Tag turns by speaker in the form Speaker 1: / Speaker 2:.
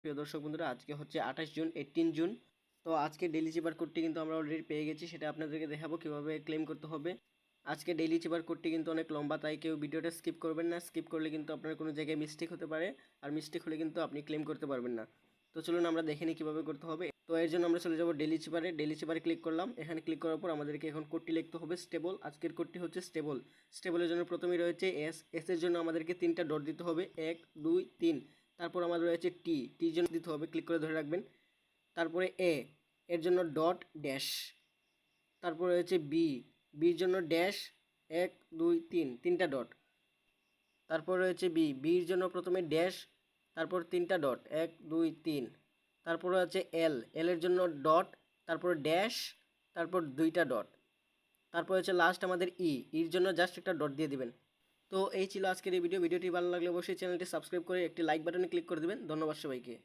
Speaker 1: প্রিয় দর্শক বন্ধুরা, আজকে হচ্ছে 28 জুন 18 জুন। তো আজকে ডেইলি চিপার কোডটি কিন্তু আমরা অলরেডি পেয়ে গেছি, সেটা আপনাদেরকে দেখাবো কীভাবে ক্লেম করতে হবে। আজকে ডেইলি চিপার কোডটি কিন্তু অনেক লম্বা, তাই কেউ ভিডিওটা স্কিপ করবেন না। স্কিপ করলে কিন্তু আপনার কোনো জায়গায় মিস্টেক হতে পারে, আর মিস্টেক হলে কিন্তু আপনি ক্লেম করতে পারবেন না। তো চলুন আমরা দেখে নিই কীভাবে করতে হবে। তো এর জন্য আমরা চলে যাবো ডেইলি চিপারে ক্লিক করলাম। এখানে ক্লিক করার পর আমাদেরকে এখন কোডটি লিখতে হবে স্টেবল। আজকের কোডটি হচ্ছে স্টেবল। স্টেবলের জন্য প্রথমেই রয়েছে এর জন্য আমাদেরকে 3টা ডট দিতে হবে, 1 2 3। তারপর আমাদের রয়েছে টির জন্য দিতে হবে, ক্লিক করে ধরে রাখবেন। তারপরে এর জন্য ডট ড্যাশ। তারপর রয়েছে বির জন্য ড্যাশ, 1 2 3, 3টা ডট। তারপর রয়েছে বির জন্য প্রথমে ড্যাশ, তারপর 3টা ডট, 1 2 3। তারপর আছে এর জন্য ডট, তারপর ড্যাশ, তারপর 2টা ডট। তারপর হচ্ছে লাস্ট আমাদের ইর জন্য জাস্ট একটা ডট দিয়ে দিবেন। তো এই ছিল আজকের এই ভিডিওটি ভালো লাগলে অবশ্যই চ্যানেলটি সাবস্ক্রাইব করে একটি লাইক বাটনে ক্লিক করে দেবেন। ধন্যবাদ সবাইকে।